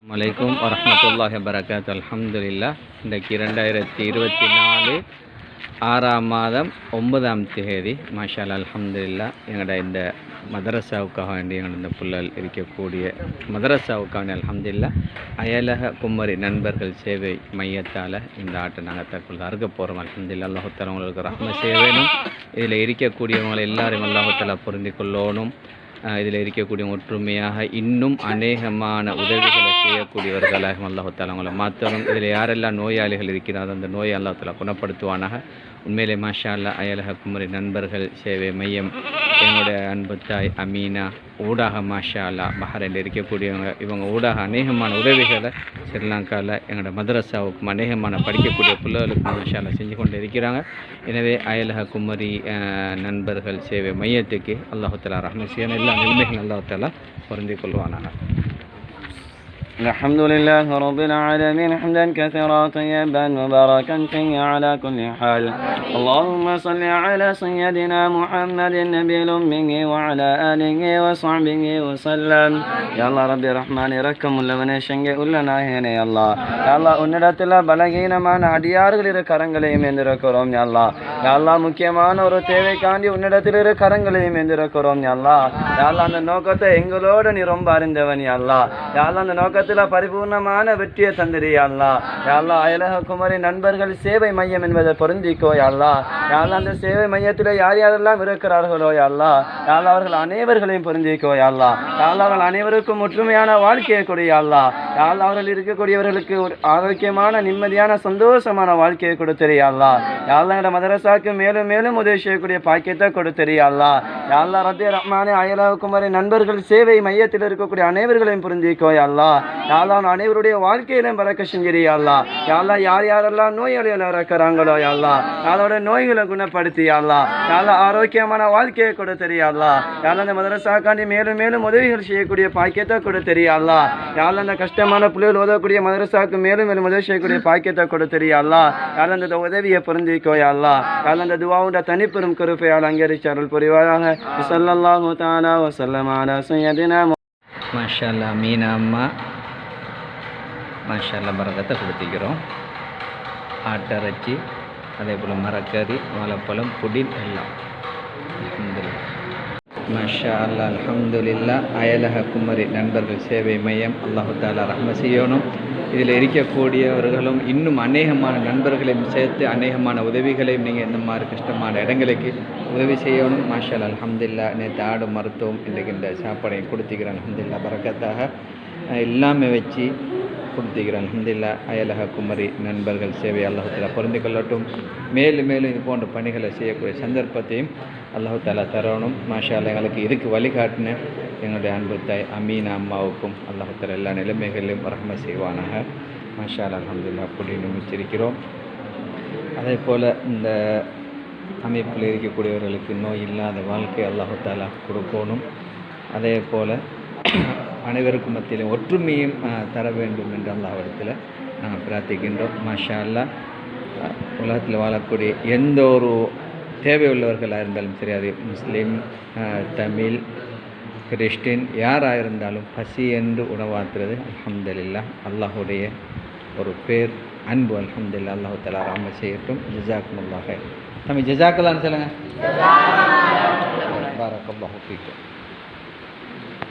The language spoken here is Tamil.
வலைக்கும் வரஹ்மத்துல்லாஹி வபரகாத்துஹு. அல்ஹம்துலில்லாஹ். இன்றைக்கு 2024 6ஆம் மாதம் 9ஆம் தேதி. மாஷா அல்லாஹ், அல்ஹம்துலில்லாஹ். எங்களோட இந்த மதரசாவுக்காக வேண்டி எங்களோட இந்த புள்ளல் இருக்கக்கூடிய மதரசாவுக்காக வேண்டி அல்ஹம்துலில்லாஹ் அயலக குமரி நண்பர்கள் சேவை மையத்தால் இந்த ஆட்டை நாங்கள் தற்பொழுது அறுக்க போகிறோம். அல்ஹம்துலில்லாஹ். அல்லாஹு தஆலா உங்களுக்கு ரஹ்ம செய்ய வேணும். இதில் இருக்கக்கூடியவங்களை எல்லாரும் அல்லாஹு தஆலா பொருந்தி கொள்ளணும். இதில் இருக்கக்கூடிய ஒற்றுமையாக இன்னும் அநேகமான உதவிகளை செய்யக்கூடியவர்களாக அல்லாஹ் தஆலா அவங்களை மாற்றணும். இதில் யாரெல்லாம் நோயாளிகள் இருக்கிறாரோ அந்த நோயை அல்லாஹ் தஆலா குணப்படுத்துவானாக. உண்மையிலே மாஷா அல்லாஹ் அயலக குமரி நண்பர்கள் சேவை மையம் என்னுடைய அன்பு தாய் அமீனா ஊடாக மாஷா அல்லாஹ் பஹ்ரைனில் இருக்கக்கூடியவங்க இவங்க ஊடாக அநேகமான உதவிகளை ஸ்ரீலங்காவில் எங்களோட மதரசாவுக்கும் அநேகமான படிக்கக்கூடிய பிள்ளைகளுக்கும் மாஷா அல்லாஹ் செஞ்சு கொண்டு இருக்கிறாங்க. எனவே அயலக குமரி நண்பர்கள் சேவை மையத்துக்கு அல்லாஹ் தஆலா ரஹ்மத் செய்யணும். எல்லா நிலைமைகளும் அல்லாஹ் தஆலா பொருந்திக் கொள்வானாக. الحمد لله رب العالمين حمدا كثيرا طيبا مباركا فيه على كل حال. اللهم صل على سيدنا محمد النبي الأمي وعلى آله وصحبه وسلم. يا الله ربي رحمن ركم உள்ளவனே ஷங்கே உள்ளநாயகனே அல்லாஹ். யா அல்லாஹ் உன்னிடத்தில் பலகீனமான அடியார்கள் இரு கரங்களையும் ஏந்திருக்கிறோம். யா அல்லாஹ். யா அல்லாஹ் முக்கியமான ஒரு தேவைக்காண்டி உன்னிடத்தில் இரு கரங்களையும் ஏந்திருக்கிறோம். யா அல்லாஹ். யா அல்லாஹ் அந்த நோக்கத்தை எங்களோடு நீ ரொம்ப அறிந்தவன். யா அல்லாஹ். யா அல்லாஹ் அந்த நோக்கத்தில் பரிபூர்ணமான வெற்றியை தந்திரி. யா அல்லாஹ். யா அல்லாஹ் அயலக குமரி நண்பர்கள் சேவை மையம் என்பதை பொருந்திக்கோ. யா அல்லாஹ். யா அல்லாஹ் அந்த சேவை மையத்தில் யார் யாரெல்லாம் இருக்கிறார்களோ யா அல்லாஹ். யா அல்லாஹ் அவர்கள் அனைவர்களையும் பொருந்திக்கோ. யா அல்லாஹ். யா அல்லாஹ் அவர்கள் அனைவருக்கும் ஒற்றுமையான வாழ்க்கையை கொடு. யா அல்லாஹ். யா அல்லாஹ் அவர்கள் இருக்கக்கூடியவர்களுக்கு ஒரு ஆரோக்கியமான நிம்மதியான சந்தோஷமான வாழ்க்கையை கொடுத்திரு. யா அல்லாஹ். யா அல்லாஹ் என்ற மதரசாக்கு மேலும் மேலும் உதவி செய்யக்கூடிய பாக்கியத்தை கொடுத்திரு. யா அல்லாஹ். யா அல்லாஹ் ரப்பி ரஹ்மானே அயலக குமரி நண்பர்கள் சேவை மையத்தில் இருக்கக்கூடிய அனைவர்களையும் பொருந்திக்கோ. யா அல்லாஹ். யா அல்லாஹ் அனைவருடைய வாழ்க்கையிலும் பறக்க செஞ்சிரு. யா அல்லாஹ். யா அல்லாஹ் யார் யாரெல்லாம் நோயாளிகள் இருக்கிறாங்களோ யா அல்லாஹ் அதோட நோய்களை குணப்படுத்தி. யா அல்லாஹ். யா அல்லாஹ் ஆரோக்கியமான வாழ்க்கையை கொடுத்திரு. யா அல்லாஹ். யா அல்லாஹ் அந்த மதரசாக்காண்டி மேலும் மேலும் உதவிகள் செய்யக்கூடிய பாக்கியத்தை கொடுத்திரு. யா அல்லாஹ். யா அல்லாஹ் அந்த கஷ்டமான பிள்ளைகள் ஓதக்கூடிய மதரசாவுக்கு மேலும் மேலும் உதவி செய்யக்கூடிய பாக்கியத்தை கொடுத்திரு. யா அல்லாஹ். யா அல்லாஹ் அந்த உதவியை பொருந்திக்கோ. யா அல்லாஹ். யா அல்லாஹ் அந்த துஆவுடைய தனிப்பெரும் கருப்பையால் அங்கீகரிச்சு அருள் புரிவாயாக. ஸல்லல்லாஹு தஆலா வ ஸல்லம அலா சய்யிதினா. மாஷா அல்லாஹ் மீனா அம்மா மாஷா அல்லாஹ் பரக்கத்தை கொடுத்திக்கிறோம். ஆட்டிறைச்சி, அதே போல் மரக்கறி, வாழைப்பழம், புடின் எல்லாம் அல்ஹம்துலில்லாஹ். மாஷா அல்லாஹ் அல்ஹம்துலில்லாஹ். அயலக குமரி நண்பர்கள் சேவை மையம் அல்லாஹு தஆலா ரஹ்மத் செய்யணும். இதில் இருக்கக்கூடியவர்களும் இன்னும் அநேகமான நண்பர்களையும் சேர்த்து அநேகமான உதவிகளையும் நீங்கள் இந்த மாதிரி கஷ்டமான இடங்களுக்கு உதவி செய்யணும். மாஷா அல்லாஹ் அல்ஹம்துலில்லாஹ். நேற்று ஆடு மருத்துவம் இன்றைக்கு இந்த சாப்பாடையும் கொடுத்திக்கிறேன். அல்ஹம்துலில்லாஹ் பரக்கத்தாக எல்லாமே வச்சு கொடுத்திக்கிறேன். அல்ஹம்துலில்லாஹ். அயலக குமரி நண்பர்கள் சேவை அல்லாஹு தஆலா பொருந்திக் கொள்ளட்டும். மேலும் மேலும் இது போன்ற பணிகளை செய்யக்கூடிய சந்தர்ப்பத்தையும் அல்லாஹு தஆலா தரணும். மாஷா அல்லாஹ் எங்களுக்கு இதுக்கு வழிகாட்டின என்னுடைய அன்பு தாய் அமீனா அம்மாவுக்கும் அல்லாஹு தஆலா எல்லா நிலைமைகளிலும் ரஹ்மத் செய்வானாக. மாஷா அல்லாஹ் அல்ஹம்துலில்லாஹ். அப்படி நிமிச்சிருக்கிறோம். அதே போல் இந்த அமைப்பில் இருக்கக்கூடியவர்களுக்கு நோய் இல்லாத வாழ்க்கை அல்லாஹு தஆலா கொடுக்கணும். அதே போல் அனைவருக்கும் மத்தியிலும் ஒற்றுமையும் தர வேண்டும் என்று அல்லாஹ்விடத்தில் நாங்கள் பிரார்த்திக்கின்றோம். மாஷா அல்லாஹ். உலகத்தில் வாழக்கூடிய எந்த ஒரு தேவையுள்ளவர்களாக இருந்தாலும் சரி, அது முஸ்லீம், தமிழ், கிறிஸ்டின் யாராக இருந்தாலும் பசி என்று உணவாத்துறது அல்ஹம்துலில்லாஹ் அல்லாஹுடைய ஒரு பேர் அன்பு. அல்ஹம்துலில்லாஹ். அல்லாஹு தஆலா ரஹ்மத் செய்யட்டும். ஜஸாக்குமுல்லாஹ். நம்ம ஜஸாக்கல்லான்னு சொல்லுங்கள். பாரக்கல்லாஹு ஃபீக்கும்.